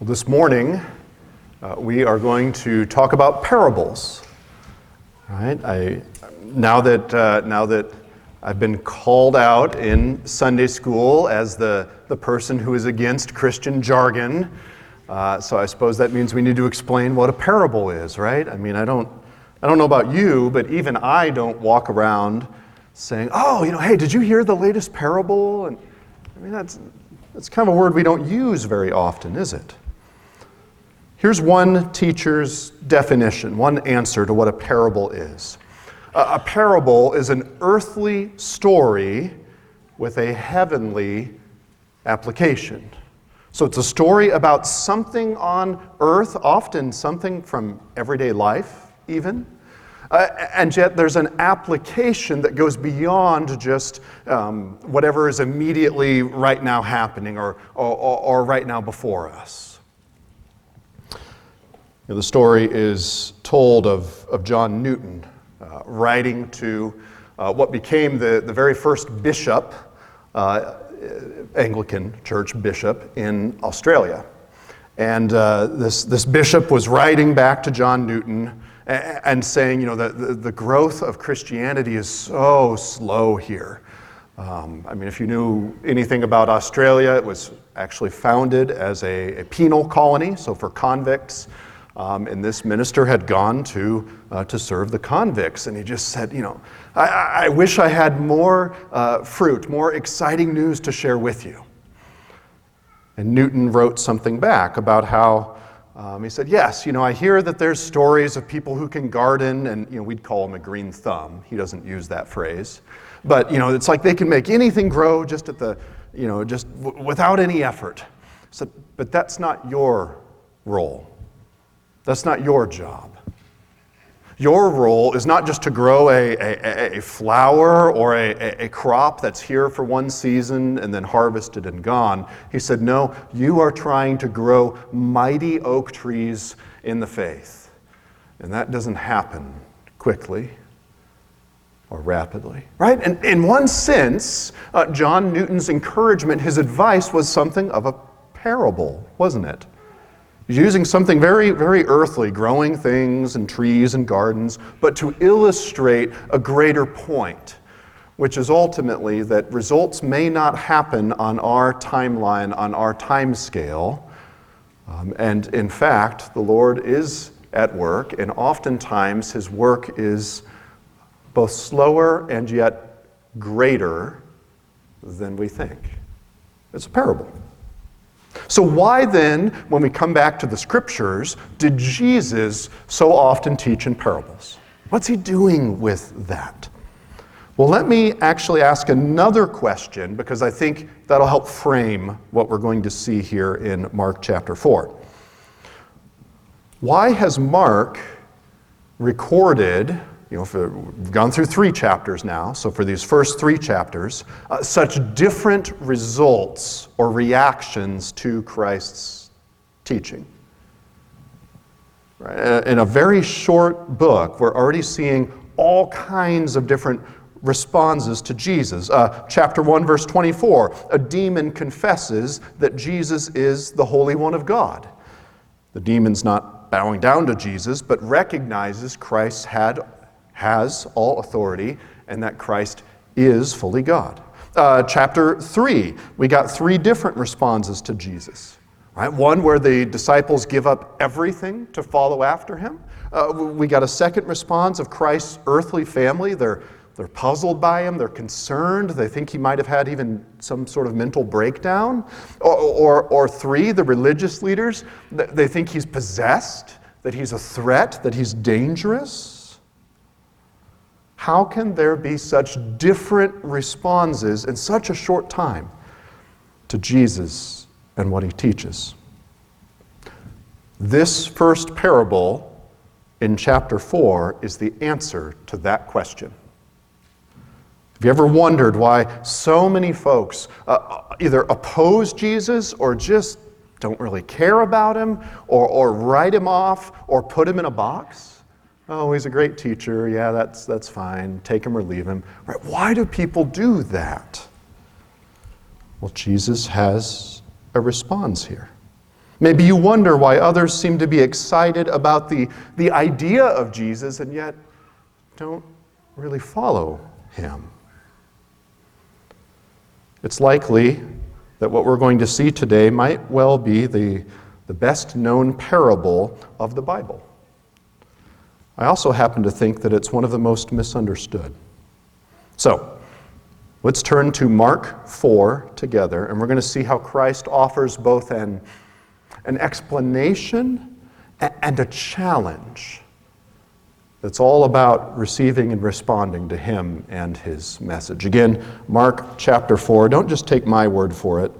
Well, this morning, we are going to talk about parables. Right? Now that I've been called out in Sunday school as the person who is against Christian jargon, so I suppose that means we need to explain what a parable is, right? I mean, I don't know about you, but even I don't walk around saying, "Oh, hey, did you hear the latest parable?" And I mean, that's kind of a word we don't use very often, is it? Here's one teacher's definition, one answer to what a parable is. A parable is an earthly story with a heavenly application. So it's a story about something on earth, often something from everyday life even, and yet there's an application that goes beyond just whatever is immediately right now happening or right now before us. The story is told of John Newton writing to what became the very first bishop, Anglican church bishop in Australia. And this bishop was writing back to John Newton and saying, the growth of Christianity is so slow here. I mean, if you knew anything about Australia, it was actually founded as a penal colony, so for convicts. And this minister had gone to serve the convicts, and he just said, I wish I had more fruit, more exciting news to share with you. And Newton wrote something back about how, he said, yes, I hear that there's stories of people who can garden, and we'd call him a green thumb. He doesn't use that phrase. But, it's like they can make anything grow just at just without any effort. So, but that's not your role. That's not your job. Your role is not just to grow a flower or a crop that's here for one season and then harvested and gone. He said, no, you are trying to grow mighty oak trees in the faith. And that doesn't happen quickly or rapidly, right? And in one sense, John Newton's encouragement, his advice was something of a parable, wasn't it? He's using something very, very earthly, growing things and trees and gardens, but to illustrate a greater point, which is ultimately that results may not happen on our timeline, on our time scale. And in fact, the Lord is at work, and oftentimes his work is both slower and yet greater than we think. It's a parable. So why then, when we come back to the scriptures, did Jesus so often teach in parables? What's he doing with that? Well, let me actually ask another question, because I think that'll help frame what we're going to see here in Mark chapter 4. Why has Mark recorded, we've gone through 3 chapters now, so for these first 3 chapters, such different results or reactions to Christ's teaching? Right? In a very short book, we're already seeing all kinds of different responses to Jesus. Chapter 1, verse 24, a demon confesses that Jesus is the Holy One of God. The demon's not bowing down to Jesus, but recognizes Christ has all authority, and that Christ is fully God. Chapter 3, we got 3 different responses to Jesus. Right? One where the disciples give up everything to follow after him. We got a second response of Christ's earthly family. They're puzzled by him. They're concerned. They think he might have had even some sort of mental breakdown. Or 3, the religious leaders. They think he's possessed, that he's a threat, that he's dangerous. How can there be such different responses in such a short time to Jesus and what he teaches? This first parable in chapter 4 is the answer to that question. Have you ever wondered why so many folks either oppose Jesus or just don't really care about him or write him off or put him in a box? Oh, he's a great teacher. Yeah, that's fine. Take him or leave him. Right? Why do people do that? Well, Jesus has a response here. Maybe you wonder why others seem to be excited about the idea of Jesus and yet don't really follow him. It's likely that what we're going to see today might well be the best known parable of the Bible. I also happen to think that it's one of the most misunderstood. So, let's turn to Mark 4 together, and we're going to see how Christ offers both an explanation and a challenge that's all about receiving and responding to him and his message. Again, Mark chapter 4. Don't just take my word for it.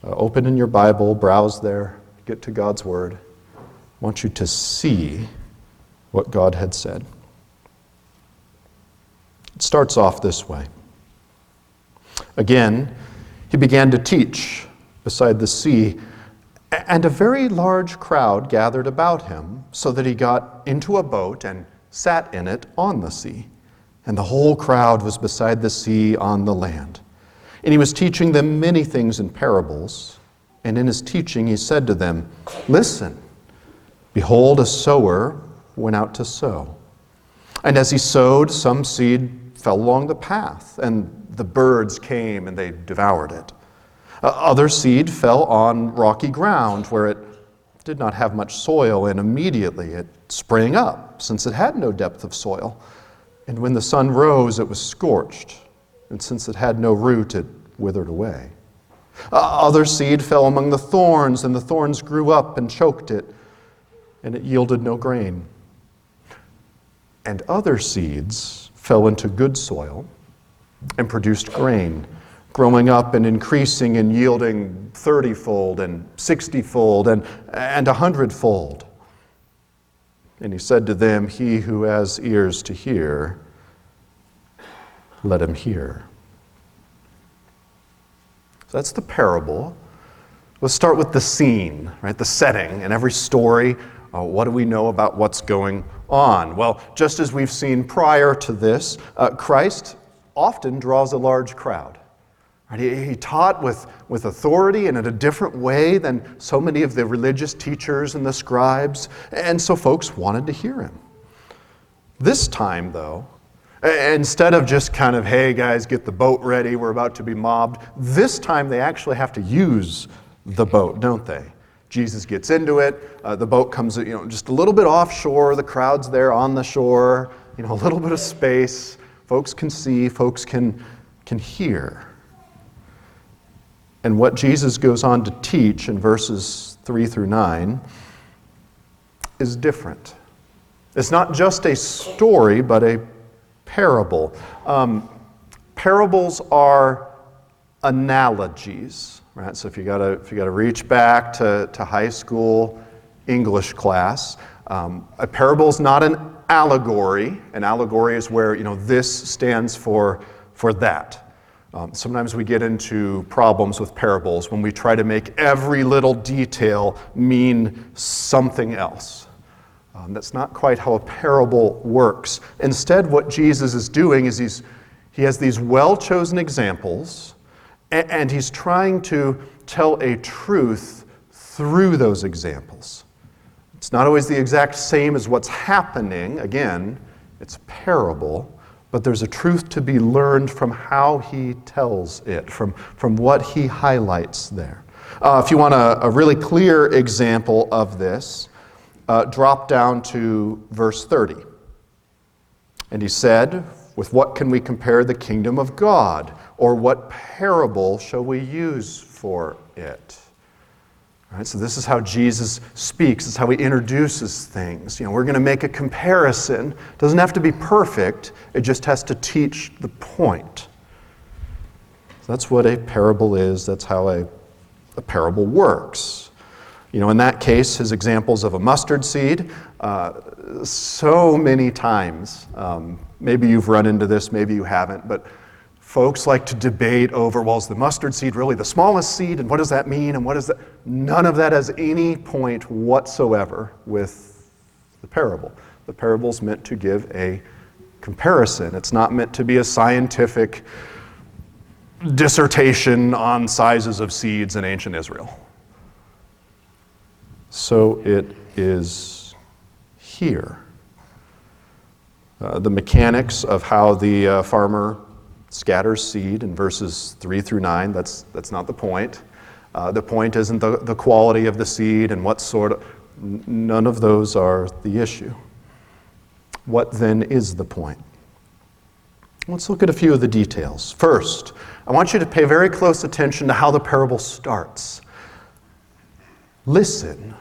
Open in your Bible, browse there, get to God's word. I want you to see what God had said. It starts off this way. Again, he began to teach beside the sea, and a very large crowd gathered about him, so that he got into a boat and sat in it on the sea. And the whole crowd was beside the sea on the land. And he was teaching them many things in parables. And in his teaching he said to them, "Listen, behold, a sower went out to sow. And as he sowed, some seed fell along the path, and the birds came and they devoured it. Other seed fell on rocky ground where it did not have much soil, and immediately it sprang up, since it had no depth of soil. And when the sun rose, it was scorched, and since it had no root, it withered away. Other seed fell among the thorns, and the thorns grew up and choked it, and it yielded no grain. And other seeds fell into good soil and produced grain, growing up and increasing and yielding 30-fold and 60-fold and 100-fold. And he said to them, "He who has ears to hear, let him hear." So that's the parable. Let's start with the scene, right? The setting. In every story, what do we know about what's going on? Well, just as we've seen prior to this, Christ often draws a large crowd. Right? He taught with authority and in a different way than so many of the religious teachers and the scribes, and so folks wanted to hear him. This time, though, instead of just kind of, "Hey guys, get the boat ready, we're about to be mobbed," this time they actually have to use the boat, don't they? Jesus gets into it, the boat comes just a little bit offshore, the crowd's there on the shore, a little bit of space, folks can see, folks can hear. And what Jesus goes on to teach in verses 3 through 9 is different. It's not just a story, but a parable. Parables are analogies, right? So if you gotta reach back to high school English class, a parable is not an allegory. An allegory is where this stands for that. Sometimes we get into problems with parables when we try to make every little detail mean something else. That's not quite how a parable works. Instead, what Jesus is doing is he has these well-chosen examples, and he's trying to tell a truth through those examples. It's not always the exact same as what's happening. Again, it's a parable. But there's a truth to be learned from how he tells it, from what he highlights there. If you want a really clear example of this, drop down to verse 30. And he said, "With what can we compare the kingdom of God? Or what parable shall we use for it?" All right, so this is how Jesus speaks. This is how he introduces things. We're going to make a comparison. It doesn't have to be perfect. It just has to teach the point. So that's what a parable is. That's how a parable works. In that case, his examples of a mustard seed, so many times, maybe you've run into this, maybe you haven't, but folks like to debate over, well, is the mustard seed really the smallest seed, and what does that mean, and what is that? None of that has any point whatsoever with the parable. The parable is meant to give a comparison. It's not meant to be a scientific dissertation on sizes of seeds in ancient Israel. so it is here. The mechanics of how the farmer scatters seed in verses 3 through 9, that's not the point. The point isn't the quality of the seed and what sort of, none of those are the issue. What then is the point? Let's look at a few of the details. First, I want you to pay very close attention to how the parable starts. Listen.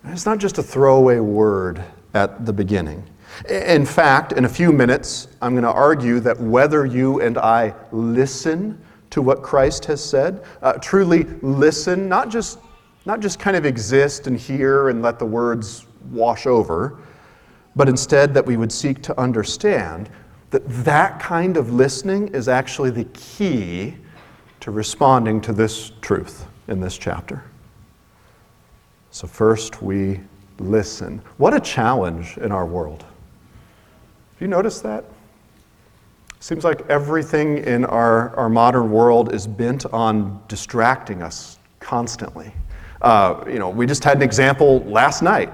It's not just a throwaway word at the beginning. In fact, in a few minutes, I'm going to argue that whether you and I listen to what Christ has said, truly listen, not just kind of exist and hear and let the words wash over, but instead that we would seek to understand that kind of listening is actually the key to responding to this truth in this chapter. So first we listen. What a challenge in our world. Have you noticed that? Seems like everything in our modern world is bent on distracting us constantly. We just had an example last night.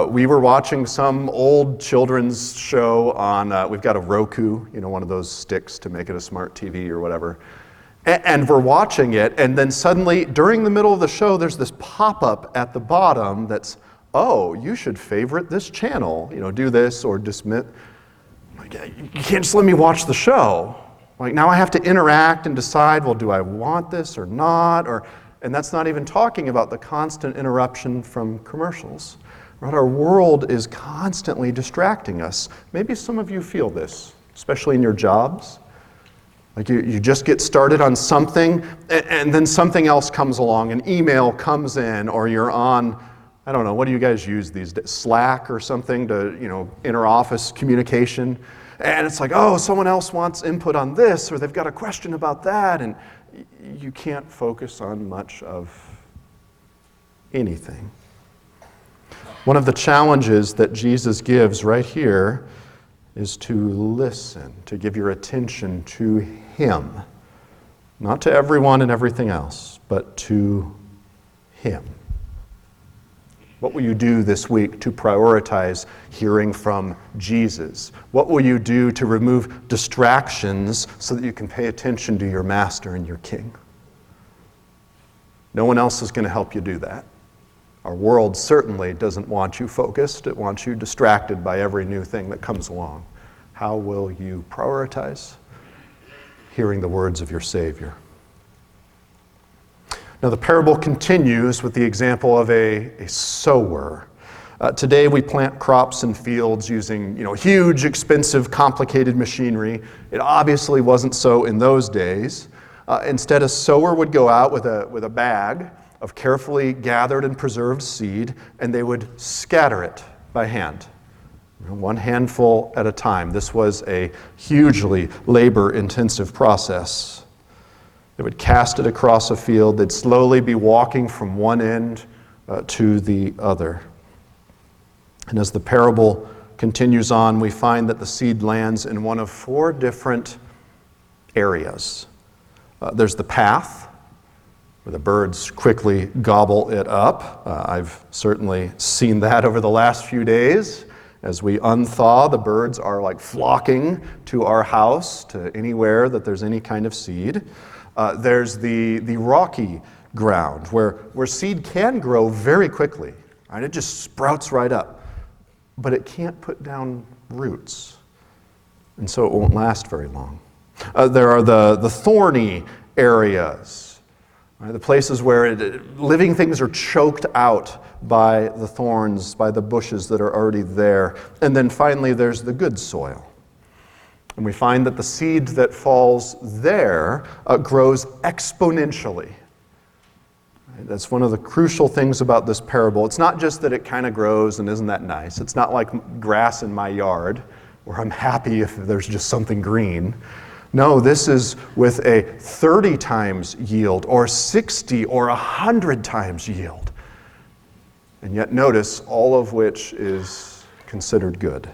We were watching some old children's show on, we've got a Roku, one of those sticks to make it a smart TV or whatever. And we're watching it, and then suddenly, during the middle of the show, there's this pop-up at the bottom that's, oh, you should favorite this channel, do this or dismiss. Like, you can't just let me watch the show. Like, now I have to interact and decide, well, do I want this or not? And that's not even talking about the constant interruption from commercials. Right? Our world is constantly distracting us. Maybe some of you feel this, especially in your jobs. Like you just get started on something, and then something else comes along, an email comes in, or you're on, I don't know, what do you guys use these days? Slack or something to, inter-office communication. And it's like, oh, someone else wants input on this, or they've got a question about that, and you can't focus on much of anything. One of the challenges that Jesus gives right here is to listen, to give your attention to Him. Not to everyone and everything else, but to Him. What will you do this week to prioritize hearing from Jesus? What will you do to remove distractions so that you can pay attention to your Master and your King? No one else is going to help you do that. Our world certainly doesn't want you focused. It wants you distracted by every new thing that comes along. How will you prioritize hearing the words of your Savior? Now the parable continues with the example of a sower. Today we plant crops in fields using huge, expensive, complicated machinery. It obviously wasn't so in those days. Instead, a sower would go out with a bag of carefully gathered and preserved seed, and they would scatter it by hand, one handful at a time. This was a hugely labor-intensive process. They would cast it across a field. They'd slowly be walking from one end to the other. And as the parable continues on, we find that the seed lands in one of 4 different areas. There's the path, where the birds quickly gobble it up. I've certainly seen that over the last few days. As we unthaw, the birds are like flocking to our house, to anywhere that there's any kind of seed. There's the rocky ground, where seed can grow very quickly. Right? It just sprouts right up. But it can't put down roots. And so it won't last very long. There are the thorny areas. Right, the places where living things are choked out by the thorns, by the bushes that are already there. And then finally there's the good soil. And we find that the seed that falls there grows exponentially. Right, that's one of the crucial things about this parable. It's not just that it kind of grows and isn't that nice. It's not like grass in my yard where I'm happy if there's just something green. No, this is with a 30 times yield or 60 or 100 times yield. And yet notice all of which is considered good.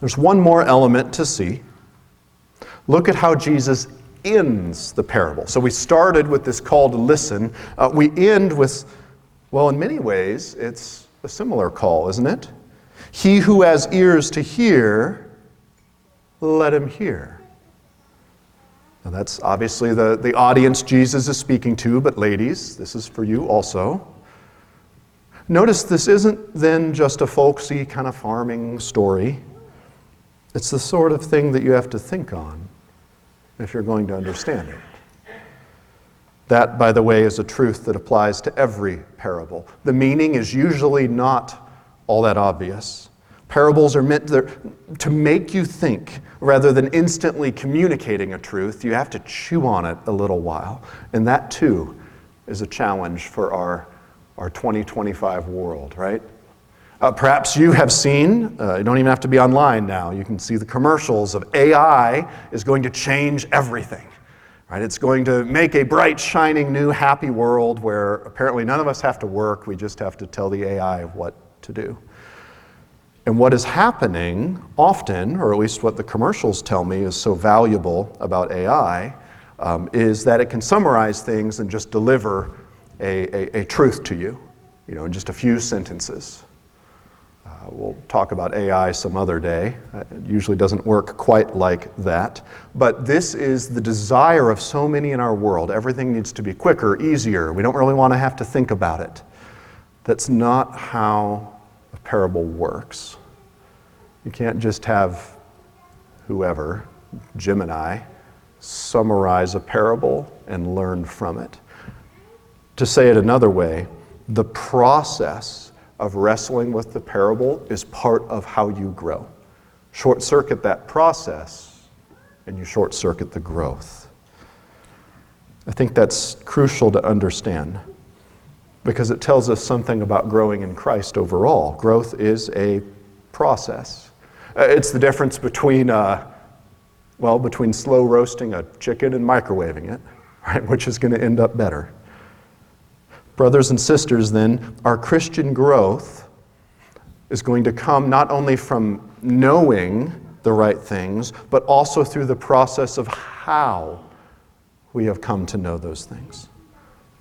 There's one more element to see. Look at how Jesus ends the parable. So we started with this call to listen. We end with, well, in many ways, it's a similar call, isn't it? He who has ears to hear, let him hear. Now that's obviously the audience Jesus is speaking to, but ladies, this is for you also. Notice this isn't then just a folksy kind of farming story. It's the sort of thing that you have to think on if you're going to understand it. That, by the way, is a truth that applies to every parable. The meaning is usually not all that obvious. Parables are meant to make you think rather than instantly communicating a truth. You have to chew on it a little while. And that, too, is a challenge for our 2025 world, right? Perhaps you have seen, you don't even have to be online now, you can see the commercials of AI is going to change everything. Right? It's going to make a bright, shining, new, happy world where apparently none of us have to work, we just have to tell the AI what to do. And what is happening often, or at least what the commercials tell me is so valuable about AI, is that it can summarize things and just deliver a truth to you, in just a few sentences. We'll talk about AI some other day. It usually doesn't work quite like that. But this is the desire of so many in our world. Everything needs to be quicker, easier. We don't really want to have to think about it. That's not how a parable works. You can't just have whoever, Gemini, summarize a parable and learn from it. To say it another way, the process of wrestling with the parable is part of how you grow. Short-circuit that process, and you short-circuit the growth. I think that's crucial to understand because it tells us something about growing in Christ overall. Growth is a process. It's the difference between slow roasting a chicken and microwaving it, right? Which is going to end up better. Brothers and sisters, then, our Christian growth is going to come not only from knowing the right things, but also through the process of how we have come to know those things.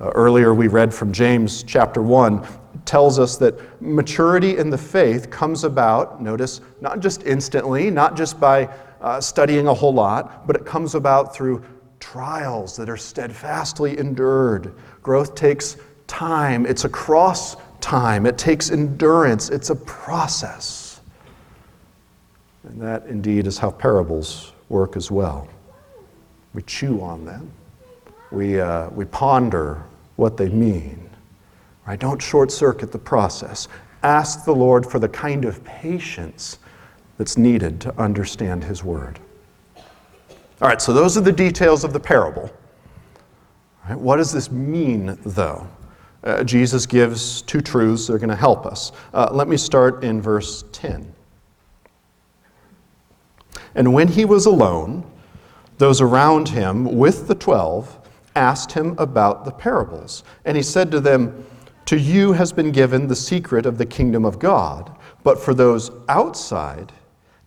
Earlier we read from James chapter 1, tells us that maturity in the faith comes about, notice, not just instantly, not just by studying a whole lot, but it comes about through trials that are steadfastly endured. Growth takes time. It's across time. It takes endurance. It's a process. And that indeed is how parables work as well. We chew on them. We ponder what they mean. Right? Don't short-circuit the process. Ask the Lord for the kind of patience that's needed to understand His Word. All right, so those are the details of the parable. All right, what does this mean, though? Jesus gives two truths that are going to help us. Let me start in verse 10. And when he was alone, those around him with the 12 asked him about the parables. And he said to them, "To you has been given the secret of the kingdom of God, but for those outside,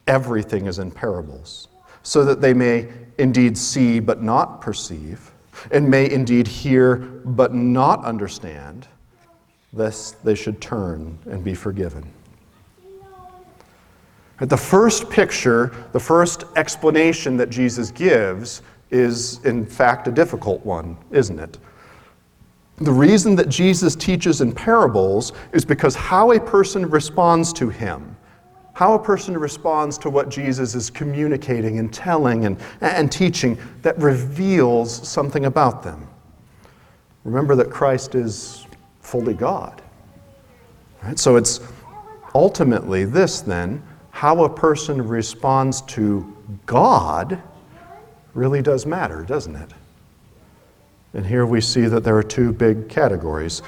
everything is in parables, so that they may indeed see but not perceive, and may indeed hear but not understand, lest they should turn and be forgiven." The first picture, the first explanation that Jesus gives is in fact a difficult one, isn't it? The reason that Jesus teaches in parables is because how a person responds to him, how a person responds to what Jesus is communicating and telling and teaching, that reveals something about them. Remember that Christ is fully God. Right? So it's ultimately this then, how a person responds to God really does matter, doesn't it? And here we see that there are two big categories.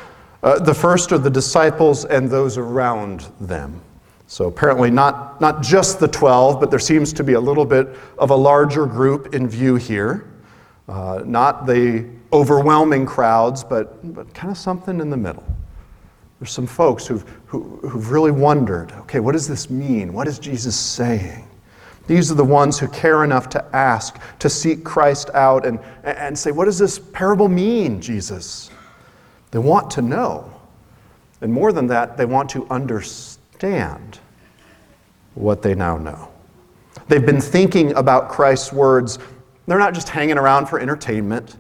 The first are the disciples and those around them. So apparently not just the 12, but there seems to be a little bit of a larger group in view here. Not the overwhelming crowds, but kind of something in the middle. There's some folks who've really wondered, okay, what does this mean? What is Jesus saying? These are the ones who care enough to ask, to seek Christ out and say, what does this parable mean, Jesus? They want to know. And more than that, they want to understand what they now know. They've been thinking about Christ's words. They're not just hanging around for entertainment.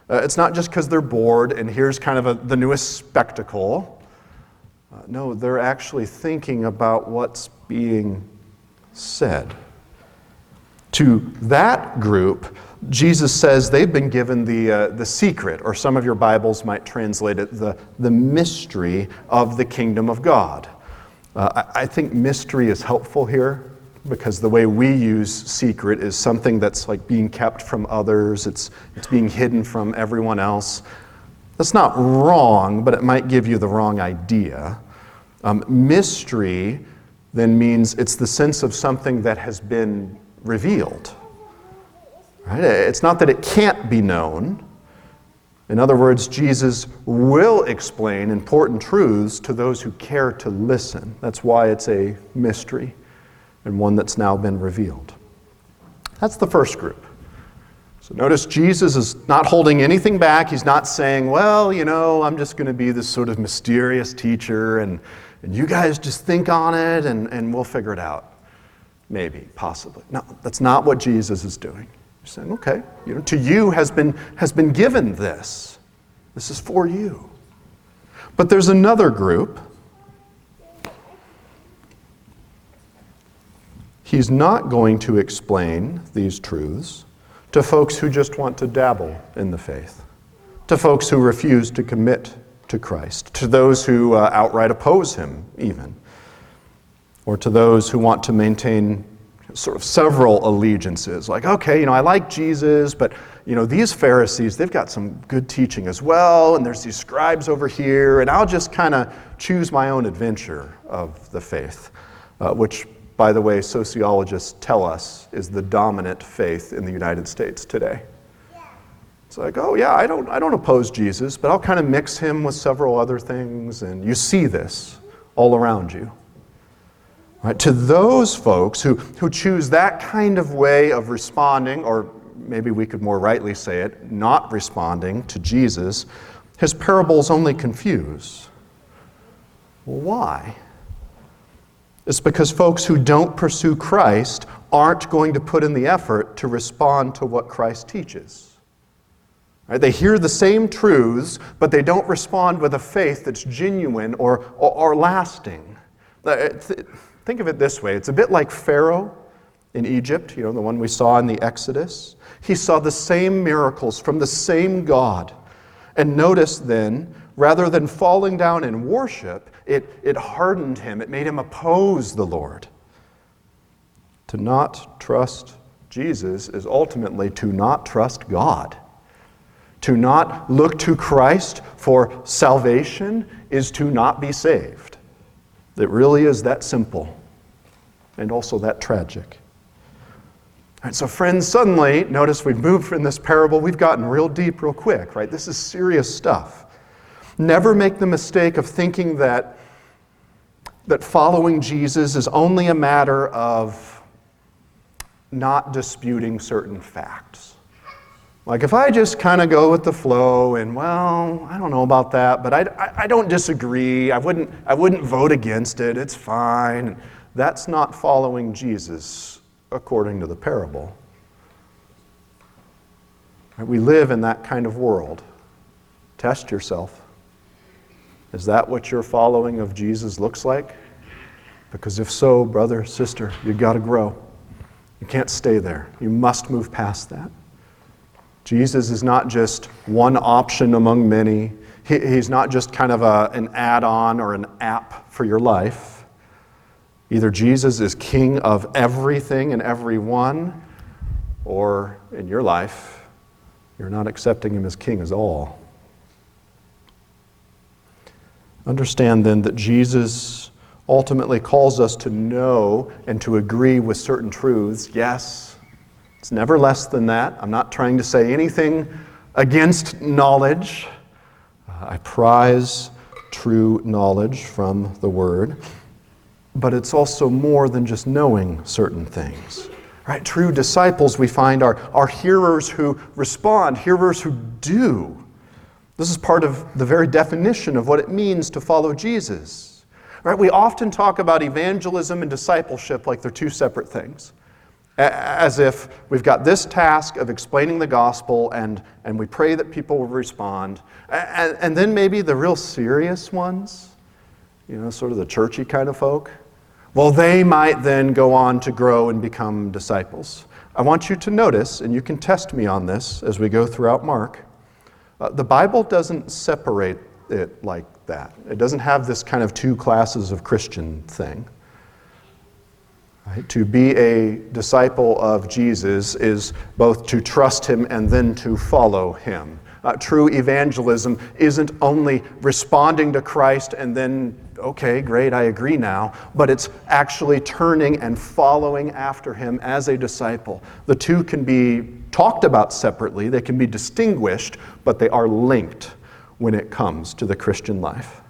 It's not just because they're bored and here's kind of the newest spectacle. No, they're actually thinking about what's being said. To that group, Jesus says they've been given the secret, or some of your Bibles might translate it, the mystery of the kingdom of God. I think mystery is helpful here because the way we use secret is something that's like being kept from others. It's being hidden from everyone else. That's not wrong, but it might give you the wrong idea. Mystery then means it's the sense of something that has been revealed. Right? It's not that it can't be known. In other words, Jesus will explain important truths to those who care to listen. That's why it's a mystery and one that's now been revealed. That's the first group. So notice Jesus is not holding anything back. He's not saying, well, I'm just going to be this sort of mysterious teacher and you guys just think on it and we'll figure it out. Maybe, possibly. No, that's not what Jesus is doing. He's saying, okay, to you has been given this. This is for you. But there's another group. He's not going to explain these truths to folks who just want to dabble in the faith, to folks who refuse to commit to Christ, to those who outright oppose him even, or to those who want to maintain sort of several allegiances. Like, okay, I like Jesus, but these Pharisees, they've got some good teaching as well, and there's these scribes over here, and I'll just kind of choose my own adventure of the faith, which, by the way, sociologists tell us is the dominant faith in the United States today. It's like, oh yeah, I don't oppose Jesus, but I'll kind of mix him with several other things, and you see this all around you. Right? To those folks who choose that kind of way of responding, or maybe we could more rightly say it, not responding to Jesus, his parables only confuse. Well, why? It's because folks who don't pursue Christ aren't going to put in the effort to respond to what Christ teaches. Right? They hear the same truths, but they don't respond with a faith that's genuine or lasting. Think of it this way. It's a bit like Pharaoh in Egypt, the one we saw in the Exodus. He saw the same miracles from the same God. And notice then, rather than falling down in worship, it hardened him. It made him oppose the Lord. To not trust Jesus is ultimately to not trust God. To not look to Christ for salvation is to not be saved. It really is that simple and also that tragic. All right, so friends, suddenly, notice we've moved from this parable, we've gotten real deep real quick, right? This is serious stuff. Never make the mistake of thinking that following Jesus is only a matter of not disputing certain facts. Like if I just kind of go with the flow and, well, I don't know about that, but I don't disagree. I wouldn't vote against it. It's fine. That's not following Jesus according to the parable. We live in that kind of world. Test yourself. Is that what your following of Jesus looks like? Because if so, brother, sister, you've got to grow. You can't stay there. You must move past that. Jesus is not just one option among many. He's not just kind of an add-on or an app for your life. Either Jesus is king of everything and everyone, or in your life, you're not accepting him as king as all. Understand then that Jesus ultimately calls us to know and to agree with certain truths. Yes, it's never less than that. I'm not trying to say anything against knowledge. I prize true knowledge from the Word. But it's also more than just knowing certain things. Right? True disciples, we find, are hearers who respond, hearers who do. This is part of the very definition of what it means to follow Jesus. Right? We often talk about evangelism and discipleship like they're two separate things. As if we've got this task of explaining the gospel and we pray that people will respond. And then maybe the real serious ones, sort of the churchy kind of folk, well, they might then go on to grow and become disciples. I want you to notice, and you can test me on this as we go throughout Mark, the Bible doesn't separate it like that. It doesn't have this kind of two classes of Christian thing. Right? To be a disciple of Jesus is both to trust him and then to follow him. True evangelism isn't only responding to Christ and then, okay, great, I agree now, but it's actually turning and following after him as a disciple. The two can be talked about separately, they can be distinguished, but they are linked when it comes to the Christian life.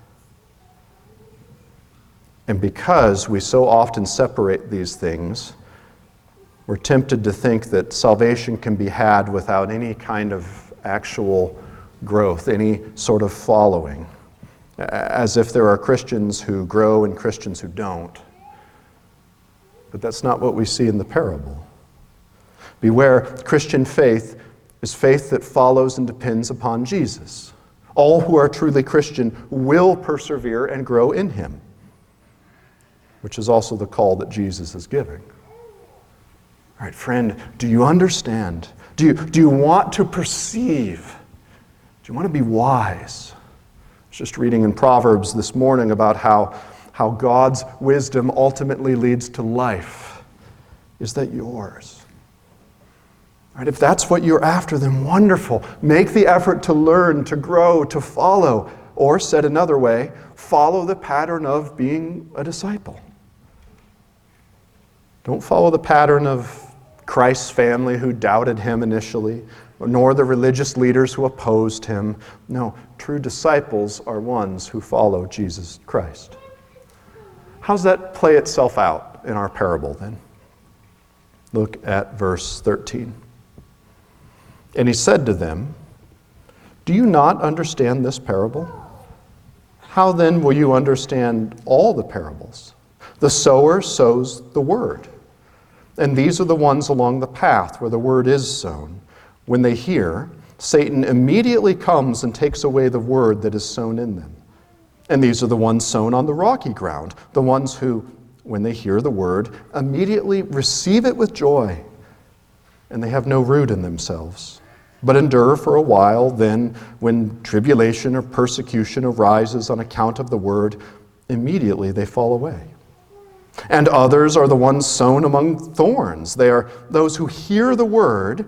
And because we so often separate these things, we're tempted to think that salvation can be had without any kind of actual growth, any sort of following, as if there are Christians who grow and Christians who don't. But that's not what we see in the parable. Beware, Christian faith is faith that follows and depends upon Jesus. All who are truly Christian will persevere and grow in him, which is also the call that Jesus is giving. All right, friend, do you understand? Do you want to perceive? Do you want to be wise? I was just reading in Proverbs this morning about how God's wisdom ultimately leads to life. Is that yours? All right, if that's what you're after, then wonderful. Make the effort to learn, to grow, to follow. Or, said another way, follow the pattern of being a disciple. Don't follow the pattern of Christ's family who doubted him initially, nor the religious leaders who opposed him. No, true disciples are ones who follow Jesus Christ. How's that play itself out in our parable then? Look at verse 13. And he said to them, "Do you not understand this parable? How then will you understand all the parables? The sower sows the word. And these are the ones along the path where the word is sown. When they hear, Satan immediately comes and takes away the word that is sown in them. And these are the ones sown on the rocky ground, the ones who, when they hear the word, immediately receive it with joy. And they have no root in themselves, but endure for a while. Then, when tribulation or persecution arises on account of the word, immediately they fall away. And others are the ones sown among thorns. They are those who hear the word,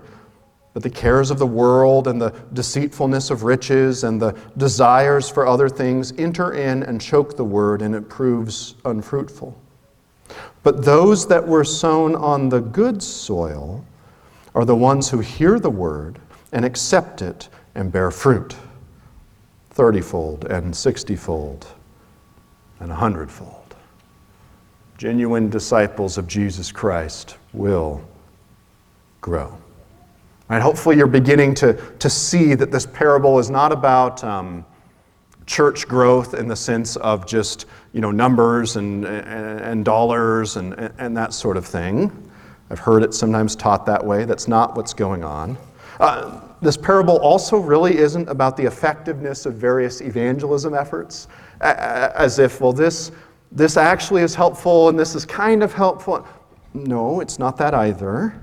but the cares of the world and the deceitfulness of riches and the desires for other things enter in and choke the word, and it proves unfruitful. But those that were sown on the good soil are the ones who hear the word and accept it and bear fruit, 30-fold and 60-fold and 100-fold. Genuine disciples of Jesus Christ will grow. Right, hopefully you're beginning to see that this parable is not about church growth in the sense of just numbers and dollars and that sort of thing. I've heard it sometimes taught that way. That's not what's going on. This parable also really isn't about the effectiveness of various evangelism efforts, as if, well, this actually is helpful and this is kind of helpful. No, it's not that either.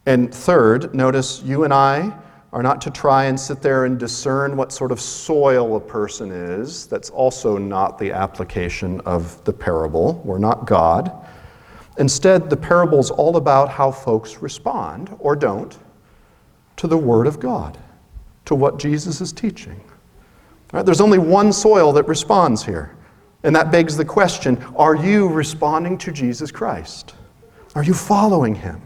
And third, notice you and I are not to try and sit there and discern what sort of soil a person is. That's also not the application of the parable. We're not God. Instead, the parable is all about how folks respond, or don't, to the Word of God, to what Jesus is teaching. All right, there's only one soil that responds here. And that begs the question, are you responding to Jesus Christ? Are you following him?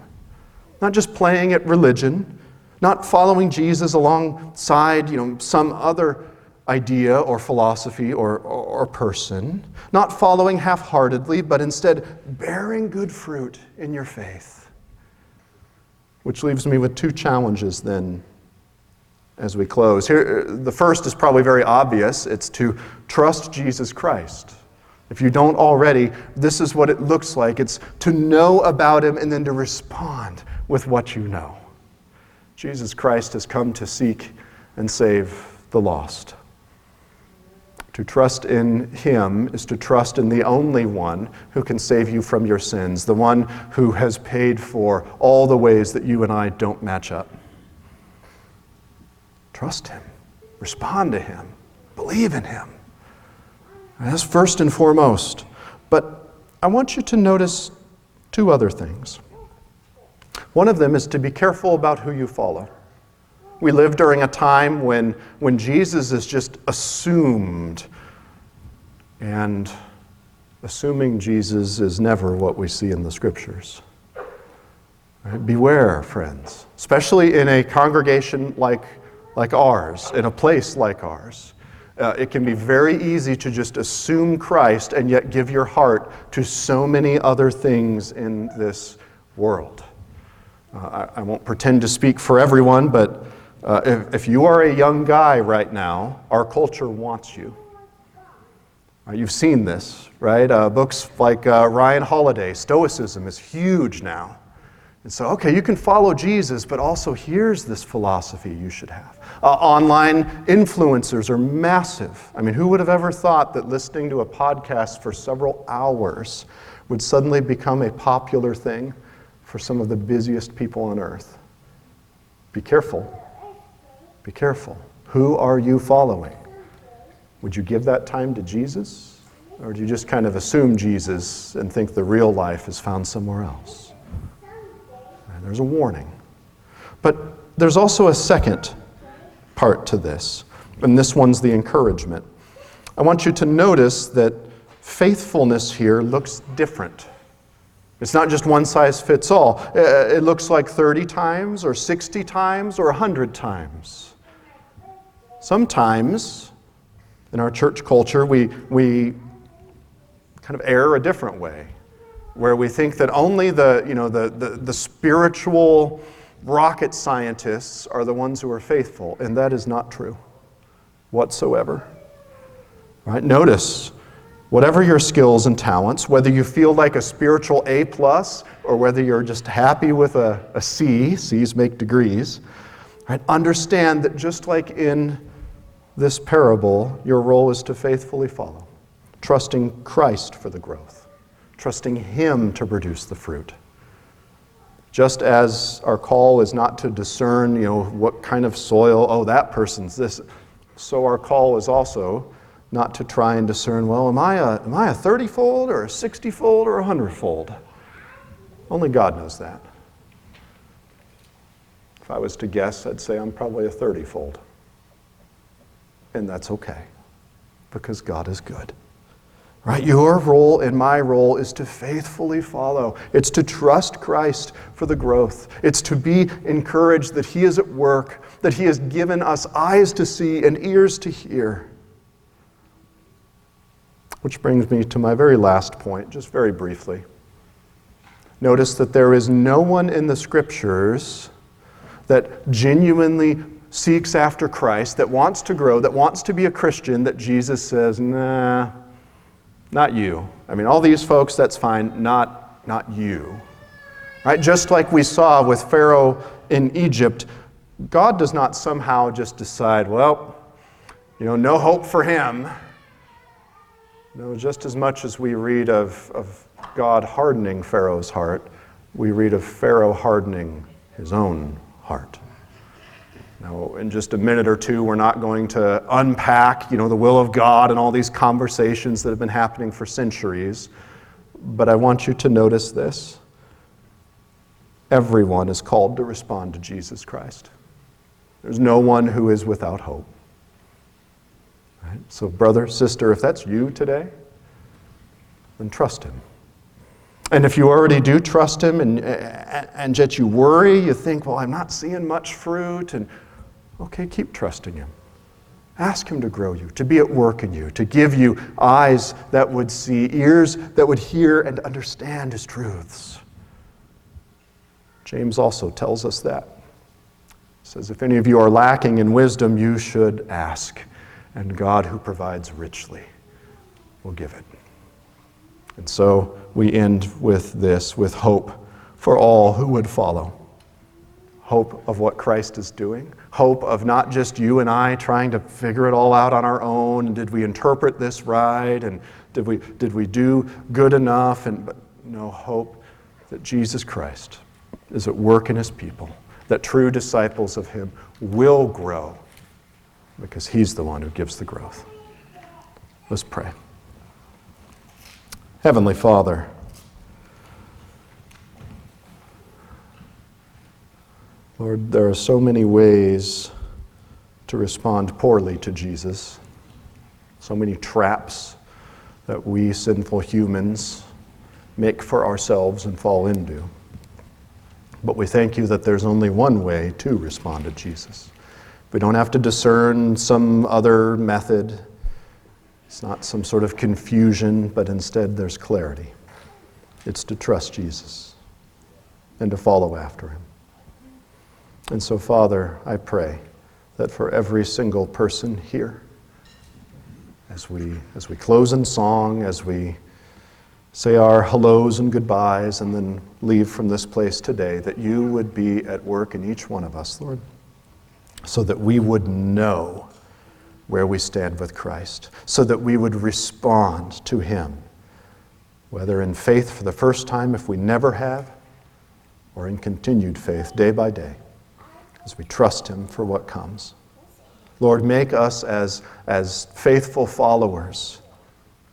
Not just playing at religion, not following Jesus alongside, some other idea or philosophy or person, not following half-heartedly, but instead bearing good fruit in your faith. Which leaves me with two challenges then as we close. Here, the first is probably very obvious. It's to trust Jesus Christ. If you don't already, this is what it looks like. It's to know about him and then to respond with what you know. Jesus Christ has come to seek and save the lost. To trust in him is to trust in the only one who can save you from your sins, the one who has paid for all the ways that you and I don't match up. Trust him. Respond to him. Believe in him. And that's first and foremost. But I want you to notice two other things. One of them is to be careful about who you follow. We live during a time when Jesus is just assumed. And assuming Jesus is never what we see in the Scriptures. Right? Beware, friends, especially in a congregation like ours, in a place like ours. It can be very easy to just assume Christ and yet give your heart to so many other things in this world. I won't pretend to speak for everyone, but if you are a young guy right now, our culture wants you. You've seen this, right? Books like Ryan Holiday, Stoicism is huge now. And so, okay, you can follow Jesus, but also here's this philosophy you should have. Online influencers are massive. I mean, who would have ever thought that listening to a podcast for several hours would suddenly become a popular thing for some of the busiest people on earth? Be careful. Be careful. Who are you following? Would you give that time to Jesus? Or do you just kind of assume Jesus and think the real life is found somewhere else? And there's a warning. But there's also a second part to this, and this one's the encouragement. I want you to notice that faithfulness here looks different. It's not just one size fits all. It looks like 30 times or 60 times or 100 times. Sometimes in our church culture, we kind of err a different way, where we think that only the spiritual rocket scientists are the ones who are faithful, and that is not true whatsoever. Right? Notice, whatever your skills and talents, whether you feel like a spiritual A+, or whether you're just happy with a C, C's make degrees, right? Understand that just like in this parable, your role is to faithfully follow, trusting Christ for the growth, trusting him to produce the fruit. Just as our call is not to discern, what kind of soil, that person's this, so our call is also not to try and discern, am I a 30-fold or a 60-fold or a 100-fold? Only God knows that. If I was to guess, I'd say I'm probably a 30-fold. And that's okay, because God is good. Right? Your role and my role is to faithfully follow. It's to trust Christ for the growth. It's to be encouraged that he is at work, that he has given us eyes to see and ears to hear. Which brings me to my very last point, just very briefly. Notice that there is no one in the Scriptures that genuinely seeks after Christ, that wants to grow, that wants to be a Christian, that Jesus says, nah, not you. I mean, all these folks, that's fine, not you. Right? Just like we saw with Pharaoh in Egypt, God does not somehow just decide, no hope for him. No, just as much as we read of God hardening Pharaoh's heart, we read of Pharaoh hardening his own heart. Now, in just a minute or two, we're not going to unpack, the will of God and all these conversations that have been happening for centuries. But I want you to notice this. Everyone is called to respond to Jesus Christ. There's no one who is without hope. Right? So, brother, sister, if that's you today, then trust him. And if you already do trust him and yet you worry, you think, I'm not seeing much fruit, and okay, keep trusting him. Ask him to grow you, to be at work in you, to give you eyes that would see, ears that would hear and understand his truths. James also tells us that. He says, if any of you are lacking in wisdom, you should ask, and God, who provides richly, will give it. And so we end with this, with hope for all who would follow. Hope of what Christ is doing. Hope of not just you and I trying to figure it all out on our own. Did we interpret this right? And did we do good enough? But no, hope that Jesus Christ is at work in his people, that true disciples of him will grow because he's the one who gives the growth. Let's pray. Heavenly Father, Lord, there are so many ways to respond poorly to Jesus, so many traps that we sinful humans make for ourselves and fall into. But we thank you that there's only one way to respond to Jesus. We don't have to discern some other method. It's not some sort of confusion, but instead there's clarity. It's to trust Jesus and to follow after him. And so, Father, I pray that for every single person here, as we close in song, as we say our hellos and goodbyes and then leave from this place today, that you would be at work in each one of us, Lord, so that we would know where we stand with Christ, so that we would respond to him, whether in faith for the first time, if we never have, or in continued faith day by day, as we trust him for what comes. Lord, make us as faithful followers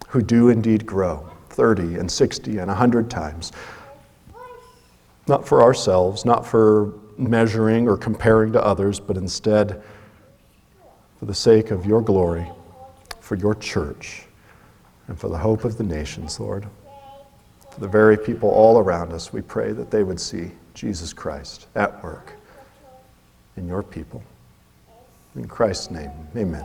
who do indeed grow 30 and 60 and 100 times, not for ourselves, not for measuring or comparing to others, but instead for the sake of your glory, for your church, and for the hope of the nations, Lord. For the very people all around us, we pray that they would see Jesus Christ at work in your people. In Christ's name, amen.